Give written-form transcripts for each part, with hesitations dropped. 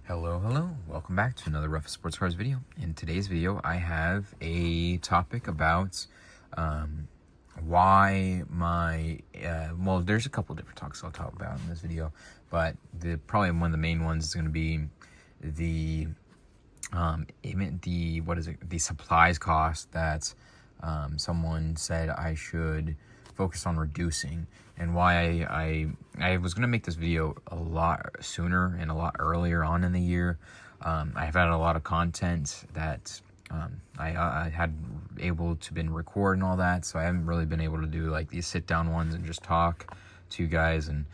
Hello, welcome back to another Ruffa Sports Cars video. In today's video, I have a topic about why my, well, there's a couple different topics I'll talk about in this video, but probably one of the main ones is going to be the supplies cost that someone said I should focus on reducing, and why I was going to make this video a lot sooner and a lot earlier on in the year. I've had a lot of content that I had able to been record and all that, so I haven't really been able to do like these sit down ones and just talk to you guys. And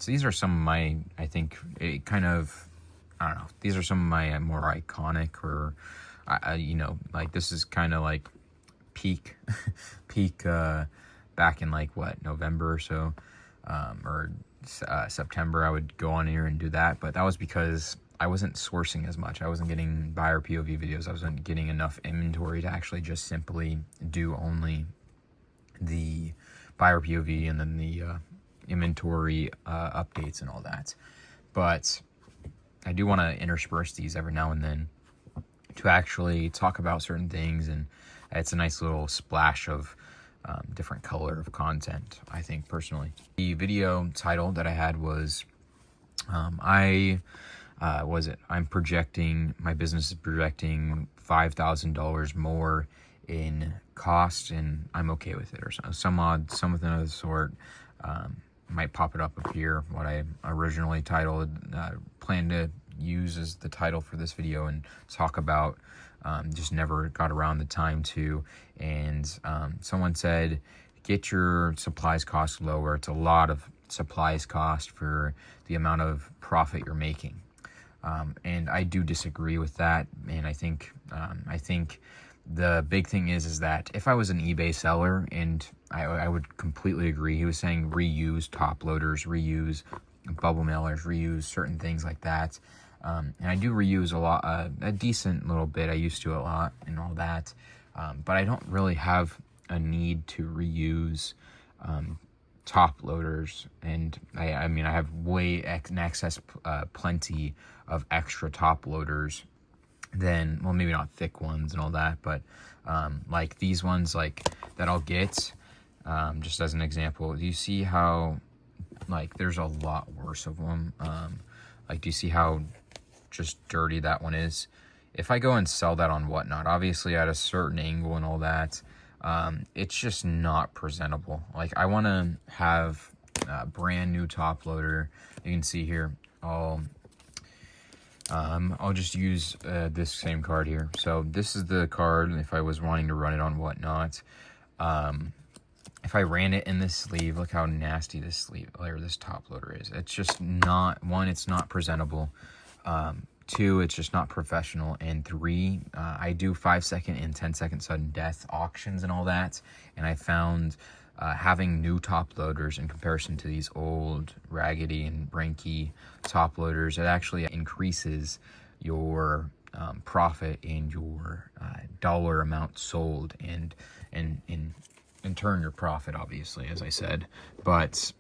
so these are some of my, I think, I don't know, these are some of my more iconic, or like this is kind of like peak back in like November or so, or September. I would go on here and do that, but that was because I wasn't sourcing as much. I wasn't getting buyer POV videos. I wasn't getting enough inventory to actually just simply do only the buyer POV and then the inventory updates and all that. But I do want to intersperse these every now and then to actually talk about certain things, and it's a nice little splash of different color of content, I think, personally. The video title that I had was my business is projecting $5,000 more in cost, and I'm okay with it, or something of the sort. Might pop it up here, what I originally titled, planned to use as the title for this video and talk about. Just never got around the time to. And someone said, get your supplies cost lower. It's a lot of supplies cost for the amount of profit you're making. And I do disagree with that. And I think the big thing is that if I was an eBay seller, and I would completely agree. He was saying reuse top loaders, reuse bubble mailers, reuse certain things like that. And I do reuse a lot, a decent little bit. I used to a lot and all that. But I don't really have a need to reuse top loaders. And I mean, I have in excess, plenty of extra top loaders than, well, maybe not thick ones and all that, but like these ones like that I'll get, just as an example. Do you see how like there's a lot worse of them? Like, do you see how just dirty that one is? If I go and sell that on Whatnot, obviously at a certain angle and all that, it's just not presentable. Like, I want to have a brand new top loader. You can see here, I'll just use this same card here. So this is the card if I was wanting to run it on Whatnot. If I ran it in this sleeve, look how nasty this sleeve or this top loader is. It's just not, one, it's not presentable. Two, it's just not professional. And three, I do 5-second and 10-second sudden death auctions and all that. And I found having new top loaders in comparison to these old raggedy and ranky top loaders, it actually increases your profit and your dollar amount sold, and in turn your profit, obviously, as I said. But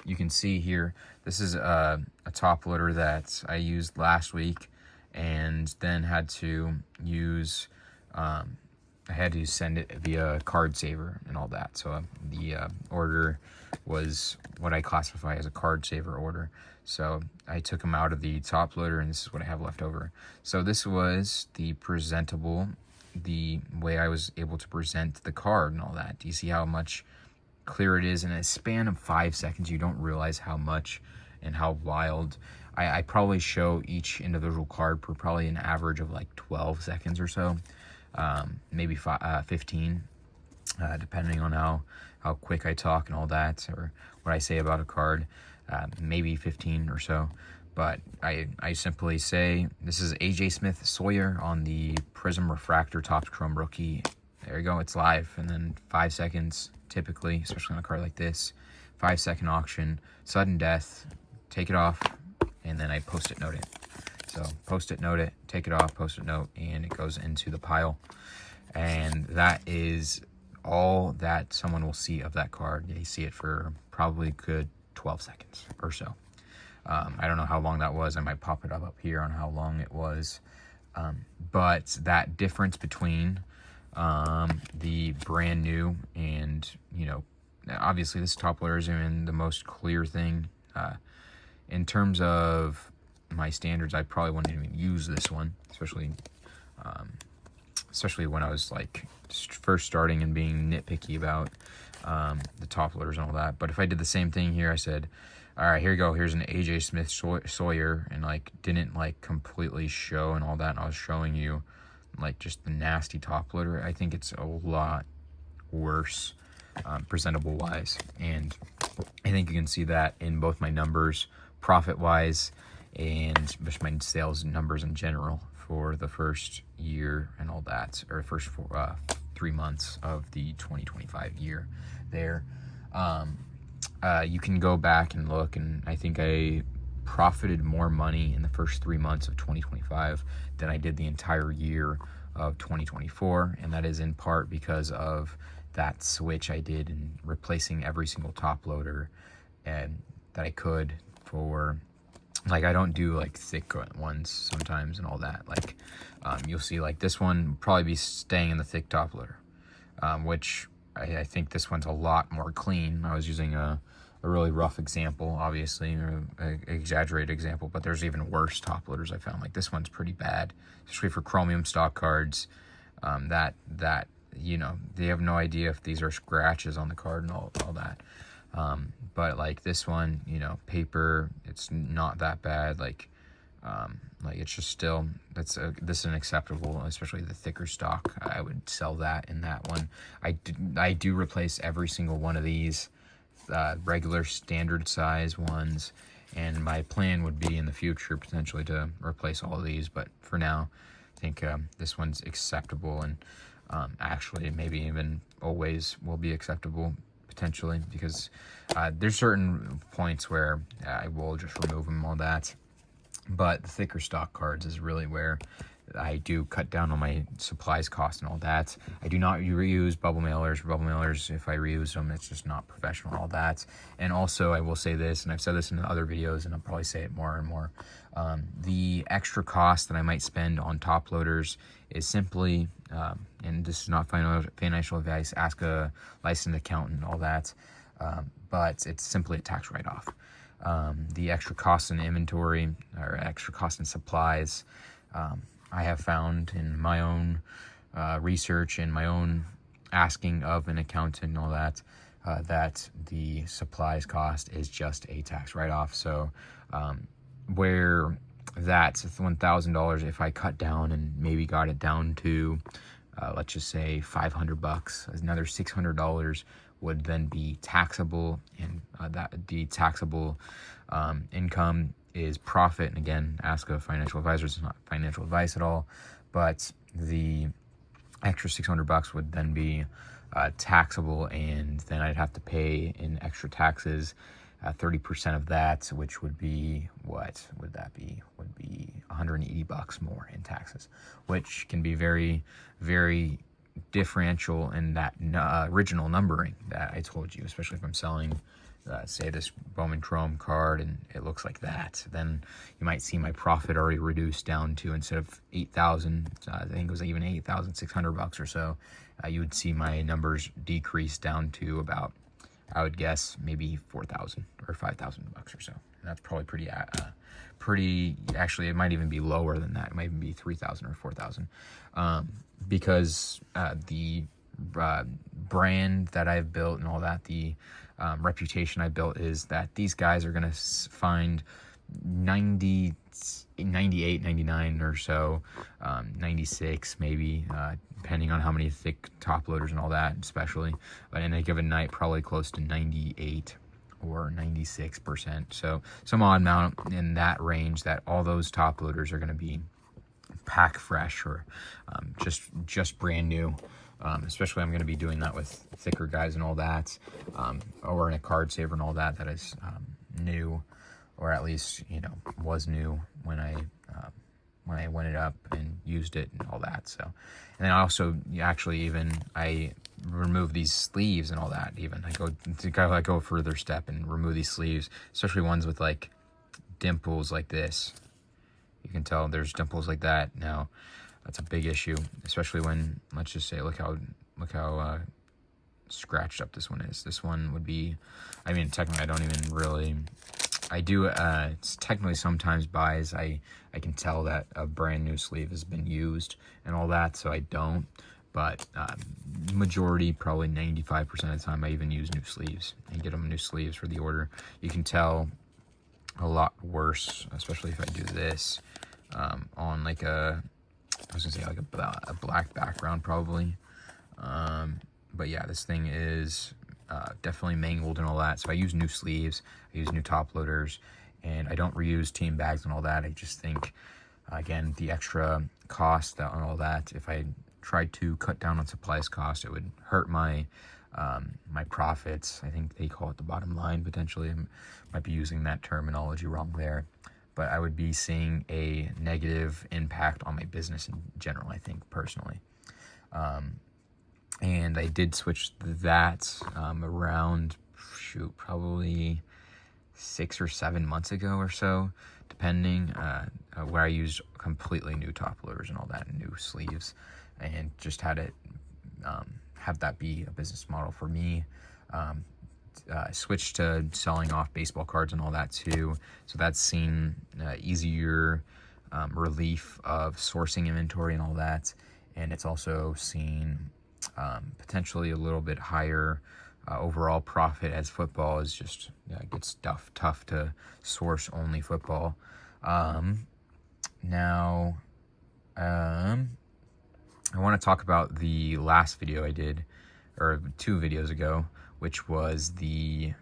you can see here, this is a top loader that I used last week, and then had to use, I had to send it via card saver and all that. So the order was what I classify as a card saver order. So I took them out of the top loader, and this is what I have left over. So this was the way I was able to present the card and all that. Do you see how much clear it is in a span of 5 seconds? You don't realize how much and how wild. I probably show each individual card for probably an average of like 12 seconds or so, maybe 15, depending on how quick I talk and all that, or what I say about a card, maybe 15 or so. But I simply say, this is AJ Smith Sawyer on the Prism Refractor Topps Chrome Rookie. There you go, it's live. And then 5 seconds, typically, especially on a card like this, 5-second auction, sudden death, take it off, and then I post-it note it. So post-it note it, take it off, post-it note, and it goes into the pile. And that is all that someone will see of that card. They see it for probably a good 12 seconds or so. I don't know how long that was. I might pop it up here on how long it was. But that difference between the brand new and, you know, obviously this top loader isn't even the most clear thing. In terms of my standards, I probably wouldn't even use this one, especially when I was like first starting and being nitpicky about the top loaders and all that. But if I did the same thing here, I said, all right, here you go, here's an AJ Smith Sawyer, and like didn't like completely show and all that, and I was showing you like just the nasty top loader, I think it's a lot worse presentable wise. And I think you can see that in both my numbers, profit wise, and just my sales numbers in general for the first year and all that, or first 3 months of the 2025 year there. You can go back and look, and I think I profited more money in the first 3 months of 2025 than I did the entire year of 2024, and that is in part because of that switch I did in replacing every single top loader and that I could for, like, I don't do like thick ones sometimes and all that. Like you'll see like this one will probably be staying in the thick top loader, which I think this one's a lot more clean. I was using a really rough example, obviously, or an exaggerated example, but there's even worse top loaders I found. Like this one's pretty bad, especially for chromium stock cards. That you know, they have no idea if these are scratches on the card and all that. But like this one, you know, paper, it's not that bad. Like it's just still, this is unacceptable, especially the thicker stock. I would sell that in that one. I do replace every single one of these regular standard size ones, and my plan would be in the future potentially to replace all of these, but for now I think this one's acceptable, and actually maybe even always will be acceptable potentially, because there's certain points where I will just remove them, all that. But the thicker stock cards is really where I do cut down on my supplies cost and all that. I do not reuse bubble mailers. Bubble mailers, if I reuse them, it's just not professional and all that. And also, I will say this, and I've said this in other videos, and I'll probably say it more and more. The extra cost that I might spend on top loaders is simply, and this is not financial advice, ask a licensed accountant and all that, but it's simply a tax write-off. The extra cost in inventory or extra cost in supplies, I have found in my own research and my own asking of an accountant and all that, that the supplies cost is just a tax write-off. So where that's $1,000, if I cut down and maybe got it down to, let's just say $500, another $600 would then be taxable, and that the taxable income is profit. And again, ask a financial advisor. It's not financial advice at all, but the extra $600 would then be taxable, and then I'd have to pay in extra taxes 30% of that, which would be, what would that be? Would be $180 more in taxes, which can be very, very differential in that original numbering that I told you, especially if I'm selling say this Bowman Chrome card and it looks like that, then you might see my profit already reduced down to, instead of 8,000, I think it was even $8,600 or so, you would see my numbers decrease down to about, I would guess, maybe 4,000 or 5,000 bucks or so. And that's probably pretty, actually it might even be lower than that. It might even be 3,000 or 4,000, because the brand that I've built and all that, the reputation I built is that these guys are going to find 98, 99 or so, 96 maybe, depending on how many thick top loaders and all that, especially, but in a given night, probably close to 98 or 96%. So some odd amount in that range that all those top loaders are going to be pack fresh or just brand new. Especially I'm going to be doing that with thicker guys and all that, or in a card saver and all that is new, or at least, you know, was new when I went it up and used it and all that. So, and then I also I remove these sleeves and all that. Even I go a further step and remove these sleeves, especially ones with like dimples like this. You can tell there's dimples like that. Now, that's a big issue, especially when, let's just say, look how scratched up this one is. This one would be, I mean, technically I don't even really, I do, it's technically sometimes buys, I can tell that a brand new sleeve has been used and all that, so I don't, but majority, probably 95% of the time, I even use new sleeves and get them new sleeves for the order. You can tell a lot worse, especially if I do this on like I was gonna say like a black background probably. But yeah, this thing is definitely mangled and all that. So I use new sleeves, I use new top loaders, and I don't reuse team bags and all that. I just think, again, the extra cost and all that, if I tried to cut down on supplies cost, it would hurt my my profits. I think they call it the bottom line, potentially. I might be using that terminology wrong there. But I would be seeing a negative impact on my business in general, I think, personally. And I did switch that around, probably 6 or 7 months ago or so, depending, where I used completely new top loaders and all that, and new sleeves, and just had it, have that be a business model for me. I switched to selling off baseball cards and all that too, so that's seen easier relief of sourcing inventory and all that, and it's also seen potentially a little bit higher overall profit, as football is just gets tough to source only football. Now I want to talk about the last video I did, or 2 videos ago, which was the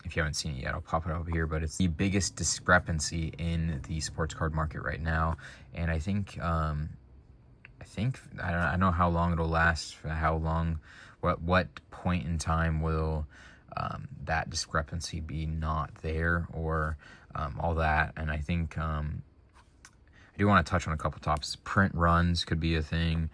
if you haven't seen it yet, I'll pop it over here, but it's the biggest discrepancy in the sports card market right now. And I think I don't know how long it'll last, how long, what point in time will that discrepancy be not there, or all that. And I think I do want to touch on a couple topics. Print runs could be a thing,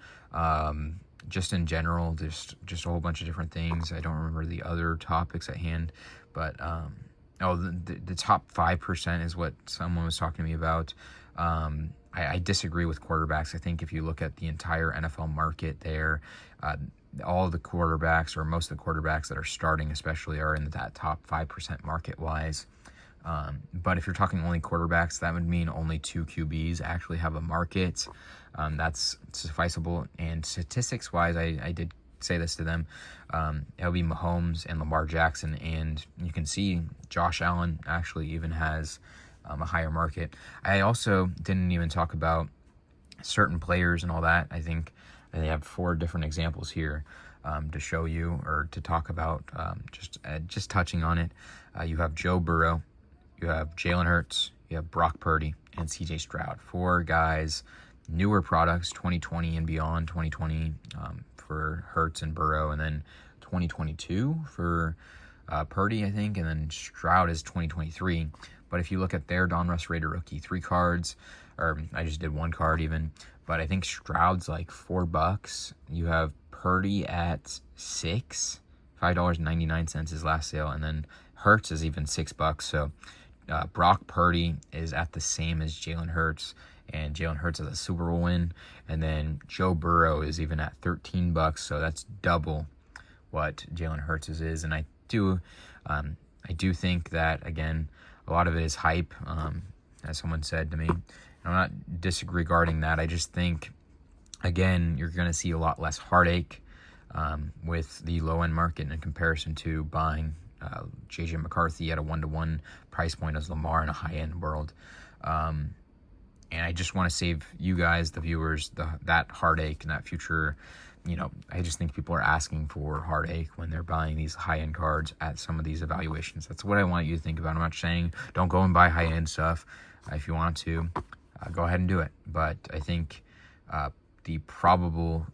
just in general, just a whole bunch of different things. I don't remember the other topics at hand, but the top 5% is what someone was talking to me about. I disagree with quarterbacks. I think if you look at the entire NFL market there, all the quarterbacks, or most of the quarterbacks that are starting especially, are in that top 5% market-wise. But if you're talking only quarterbacks, that would mean only 2 QBs actually have a market. That's sufficeable. And statistics-wise, I did say this to them, it'll be Mahomes and Lamar Jackson, and you can see Josh Allen actually even has a higher market. I also didn't even talk about certain players and all that. I think they have 4 different examples here to show you, or to talk about, just touching on it. You have Joe Burrow, you have Jalen Hurts, you have Brock Purdy, and CJ Stroud. 4 guys, newer products, 2020 and beyond. 2020 for Hurts and Burrow, and then 2022 for Purdy, I think, and then Stroud is 2023. But if you look at their Donruss Rated rookie, 3 cards, or I just did 1 card even, but I think Stroud's like $4. You have Purdy at $6, $5.99 his last sale, and then Hurts is even $6. So Brock Purdy is at the same as Jalen Hurts, and Jalen Hurts has a Super Bowl win, and then Joe Burrow is even at $13, so that's double what Jalen Hurts is. And I do think that, again, a lot of it is hype, as someone said to me. I'm not disregarding that. I just think, again, you're going to see a lot less heartache with the low-end market in comparison to buying J.J. McCarthy at a 1-to-1 price point as Lamar in a high-end world. And I just want to save you guys, the viewers, that heartache and that future. I just think people are asking for heartache when they're buying these high-end cards at some of these evaluations. That's what I want you to think about. I'm not saying don't go and buy high-end stuff. If you want to, go ahead and do it. But I think the probable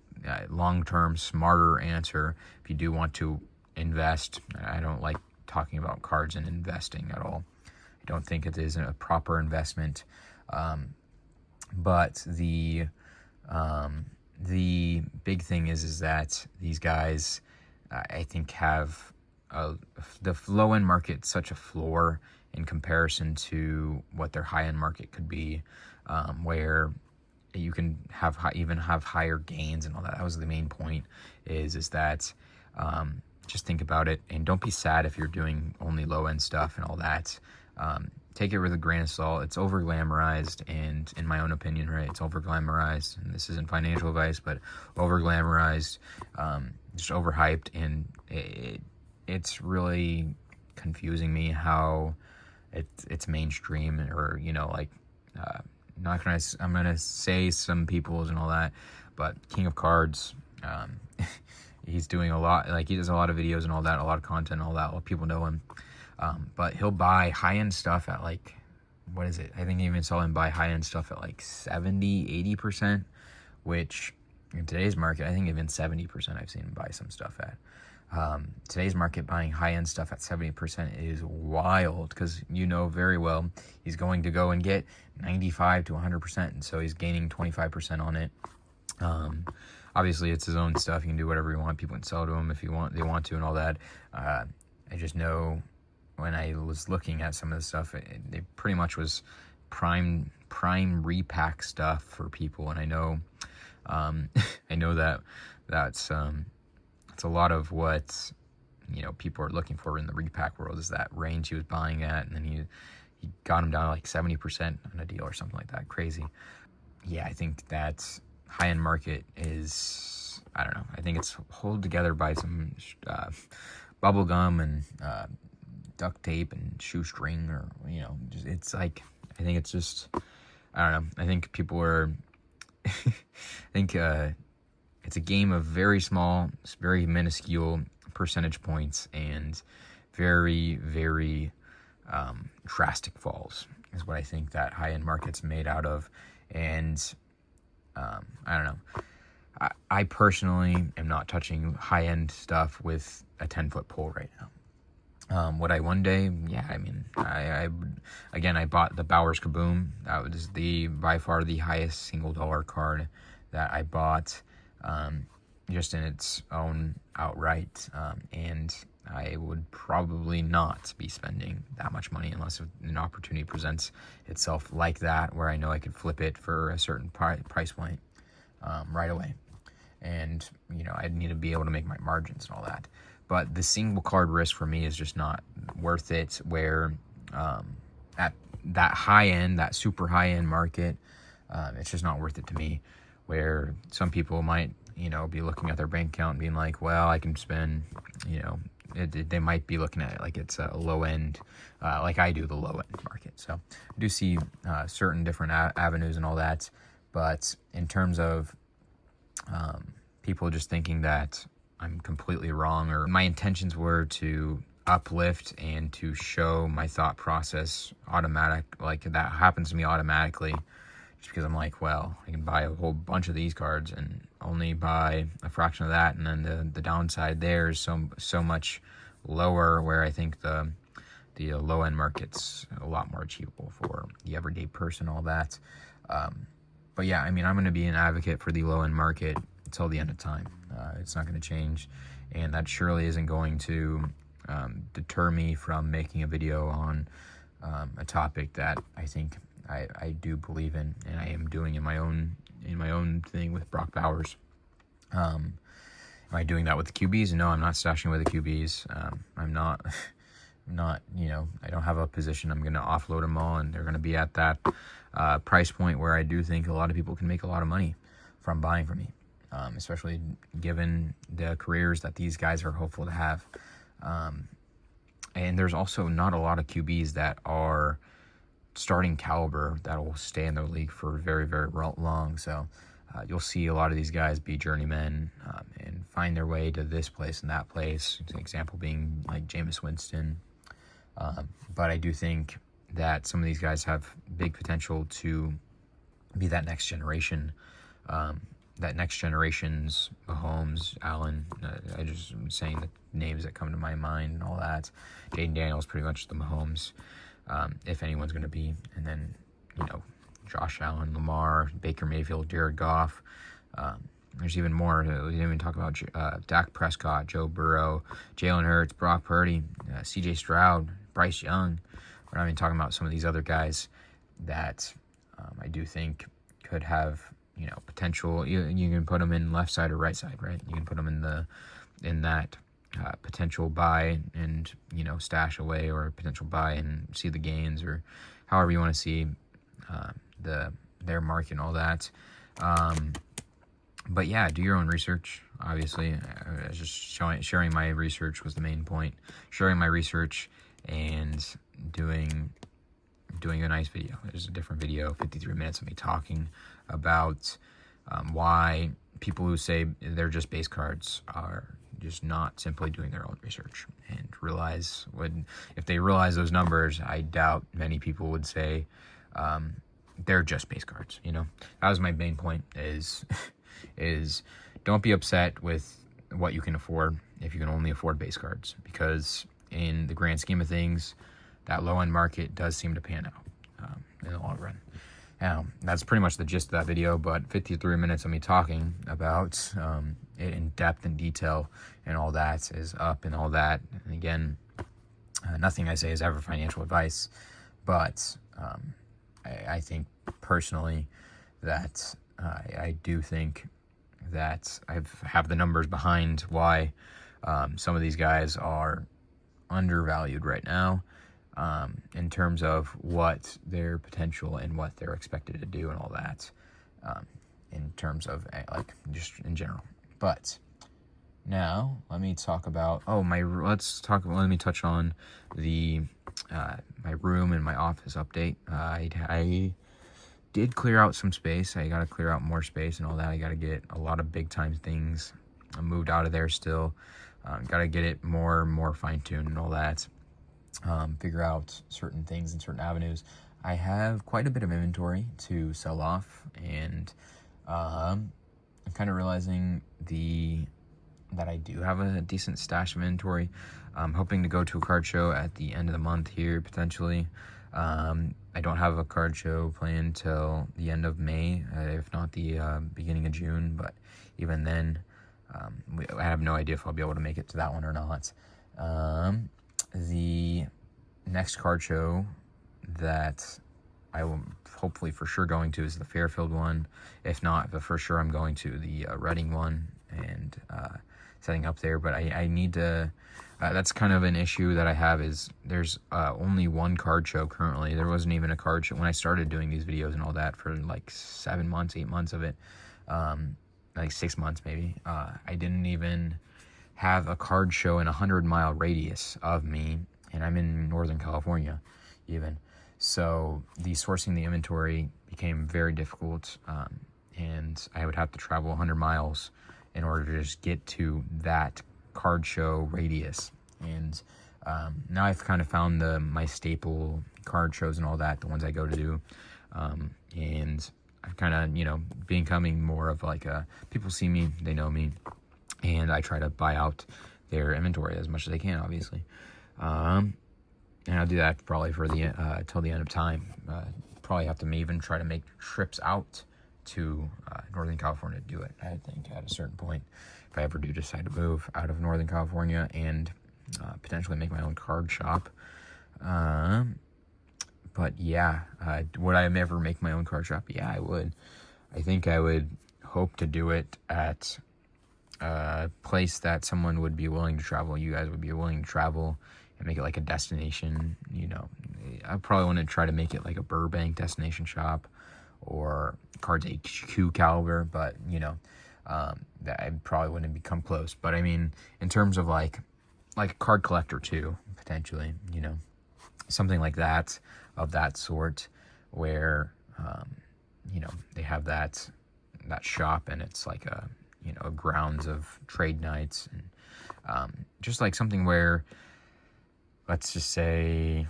long-term smarter answer, if you do want to invest, I don't like talking about cards and investing at all. I don't think it is a proper investment. But the big thing is that these guys, I think, have the low-end market such a floor, in comparison to what their high-end market could be, where you can have even have higher gains and all that. That was the main point, is that just think about it, and don't be sad if you're doing only low-end stuff and all that. Take it with a grain of salt. It's over glamorized, and in my own opinion, right, it's over glamorized, and this isn't financial advice, but over glamorized, just overhyped, and it's really confusing me how it's mainstream, or, you know, like, I'm gonna say some people's and all that, but King of Cards, he's doing a lot, like, he does a lot of videos and all that, a lot of content and all that. A lot of people know him. But he'll buy high-end stuff at, like, what is it? I think he even saw him buy high-end stuff at like 70, 80%, which in today's market, I think even 70% I've seen him buy some stuff at. Today's market, buying high-end stuff at 70% is wild, because you know very well he's going to go and get 95 to 100%, and so he's gaining 25% on it. Obviously, it's his own stuff. He can do whatever he wants. People can sell to him if they want to and all that. I just know when I was looking at some of the stuff, it pretty much was prime repack stuff for people, and I know I know that's a lot of what, you know, people are looking for in the repack world, is that range he was buying at, and then he got him down to like 70% on a deal or something like that. Crazy. Yeah, I think that high-end market is, I don't know, I think it's held together by some bubble gum and duct tape and shoestring, or, you know, just, it's like, I think it's just, I don't know, I think people are I think it's a game of very small, very minuscule percentage points, and very, very drastic falls is what I think that high-end market's made out of. And I don't know, I personally am not touching high-end stuff with a 10-foot pole right now. Would I one day? Yeah, I mean, I bought the Bowers Kaboom. That was by far the highest single dollar card that I bought, just in its own outright, and I would probably not be spending that much money unless an opportunity presents itself like that, where I know I could flip it for a certain price point right away. And, you know, I'd need to be able to make my margins and all that. But the single card risk for me is just not worth it, where at that high end, that super high end market, it's just not worth it to me. Where some people might, you know, be looking at their bank account and being like, well, I can spend, you know, they might be looking at it like it's a low end, like I do the low end market. So I do see certain different avenues and all that. But in terms of people just thinking that I'm completely wrong, or my intentions were to uplift and to show my thought process automatic, like that happens to me automatically, just because I'm like, well, I can buy a whole bunch of these cards and only buy a fraction of that, and then the downside there is so much lower, where I think the low end market's a lot more achievable for the everyday person, all that. But yeah, I mean, I'm going to be an advocate for the low end market until the end of time. It's not going to change, and that surely isn't going to deter me from making a video on a topic that I think I do believe in, and I am doing in my own thing with Brock Bowers. Am I doing that with the QBs? No, I'm not stashing with the QBs. I'm not, you know, I don't have a position. I'm going to offload them all, and they're going to be at that price point where I do think a lot of people can make a lot of money from buying from me. Especially given the careers that these guys are hopeful to have. And there's also not a lot of QBs that are starting caliber that will stay in the league for very, very long. So you'll see a lot of these guys be journeymen and find their way to this place and that place. An example being like Jameis Winston. But I do think that some of these guys have big potential to be that next generation. That next generation's Mahomes, Allen, I just am saying the names that come to my mind and all that. Jaden Daniels, pretty much the Mahomes, if anyone's going to be. And then, you know, Josh Allen, Lamar, Baker Mayfield, Jared Goff. There's even more. We didn't even talk about Dak Prescott, Joe Burrow, Jalen Hurts, Brock Purdy, C.J. Stroud, Bryce Young. We're not even talking about some of these other guys that I do think could have, potential. You can put them in left side or right side, right? You can put them in that potential buy and, stash away, or potential buy and see the gains, or however you want to see their market and all that. But yeah, do your own research. Obviously, I was just sharing my research was the main point. Sharing my research and doing a nice video. There's a different video, 53 minutes of me talking about why people who say they're just base cards are just not simply doing their own research, and realize if they realize those numbers, I doubt many people would say they're just base cards. That was my main point, is don't be upset with what you can afford if you can only afford base cards, because in the grand scheme of things, that low-end market does seem to pan out in the long run. Now, that's pretty much the gist of that video, but 53 minutes of me talking about it in depth and detail and all that is up and all that. And again, nothing I say is ever financial advice, but I think personally that I do think that I have the numbers behind why some of these guys are undervalued right now, in terms of what their potential and what they're expected to do and all that, in terms of just in general. But now let me talk about let me touch on the my room and my office update. I did clear out some space. I got to clear out more space and all that. I got to get a lot of big time things moved out of there still. Got to get it more fine-tuned and all that. Figure out certain things and certain avenues. I have quite a bit of inventory to sell off, and I'm kind of realizing that I do have a decent stash of inventory. I'm hoping to go to a card show at the end of the month here, potentially. I don't have a card show planned till the end of May, if not the beginning of June, but even then, I have no idea if I'll be able to make it to that one or not. The next card show that I will hopefully for sure going to is the Fairfield one. If not, but for sure I'm going to the Reading one and setting up there. But I need to, that's kind of an issue that I have, is there's only one card show currently. There wasn't even a card show when I started doing these videos and all that for like 7 months, 8 months of it. Like 6 months maybe. I didn't even have a card show in 100-mile radius of me, and I'm in Northern California even. So sourcing the inventory became very difficult, and I would have to travel 100 miles in order to just get to that card show radius. And now I've kind of found my staple card shows and all that, the ones I go to do, and I've kind of, becoming more of like people see me, they know me, and I try to buy out their inventory as much as I can, obviously. And I'll do that probably for till the end of time. Probably have to even try to make trips out to Northern California to do it, I think, at a certain point, if I ever do decide to move out of Northern California and potentially make my own card shop. But yeah, would I ever make my own card shop? Yeah, I would. I think I would hope to do it at a place that someone would be willing to travel. You guys would be willing to travel and make it like a destination. I probably want to try to make it like a Burbank destination shop or Cards HQ caliber, but that I probably wouldn't become close. But I mean, in terms of like a card collector too, potentially, something like that, of that sort, where they have that shop, and it's like a grounds of trade nights, and just like something where, let's just say,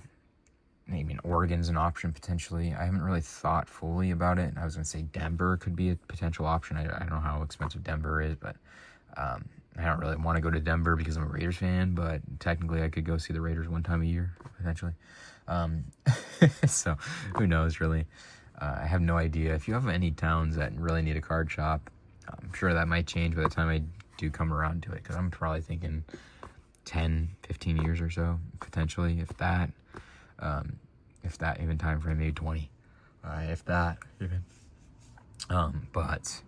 maybe Oregon's an option potentially. I haven't really thought fully about it. I was going to say Denver could be a potential option. I don't know how expensive Denver is, but I don't really want to go to Denver because I'm a Raiders fan, but technically I could go see the Raiders one time a year, potentially. So who knows, really. I have no idea. If you have any towns that really need a card shop, I'm sure that might change by the time I do come around to it, because I'm probably thinking 10, 15 years or so, potentially, if that. if that even time frame, maybe 20, if that even. But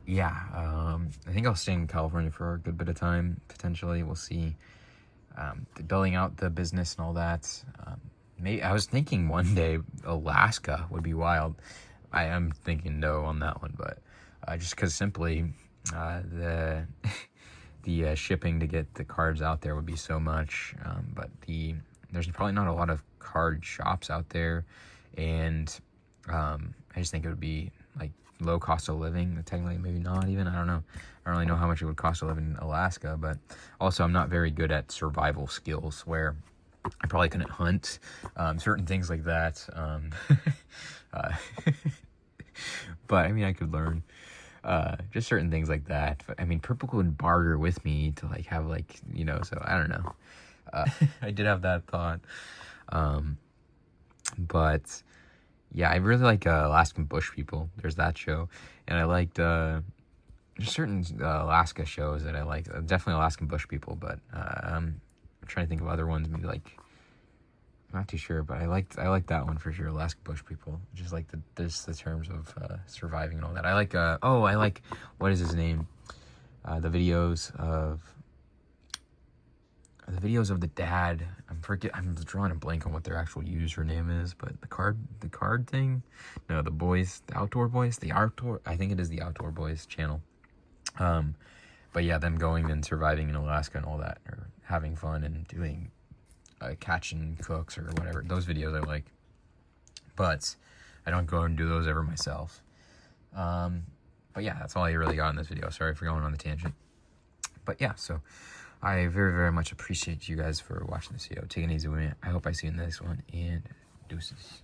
yeah, I think I'll stay in California for a good bit of time, potentially. We'll see. Building out the business and all that. Maybe I was thinking one day Alaska would be wild. I am thinking no on that one, but just because simply the the shipping to get the cards out there would be so much. But there's probably not a lot of card shops out there, and I just think it would be like low cost of living. Technically, maybe not even. I don't know. I don't really know how much it would cost to live in Alaska, but also I'm not very good at survival skills where I probably couldn't hunt, certain things like that. But I mean, I could learn, just certain things like that. But I mean, people would barter with me to like have like, so I don't know. I did have that thought. But yeah, I really like Alaskan Bush People. There's that show. And I liked there's certain Alaska shows that I liked. Definitely Alaskan Bush People, but I'm trying to think of other ones. Maybe like, I'm not too sure, but I liked that one for sure. Alaskan Bush People. Just like the terms of surviving and all that. I like what is his name? The videos of the dad. I'm drawing a blank on what their actual username is, but the card thing. No, the Outdoor Boys. I think it is the Outdoor Boys channel. But yeah, them going and surviving in Alaska and all that, or having fun and doing catching cooks or whatever. Those videos I like, but I don't go and do those ever myself. But yeah, that's all I really got in this video. Sorry for going on the tangent. But yeah, so I very, very much appreciate you guys for watching this video. Take it easy with me. I hope I see you in the next one, and deuces.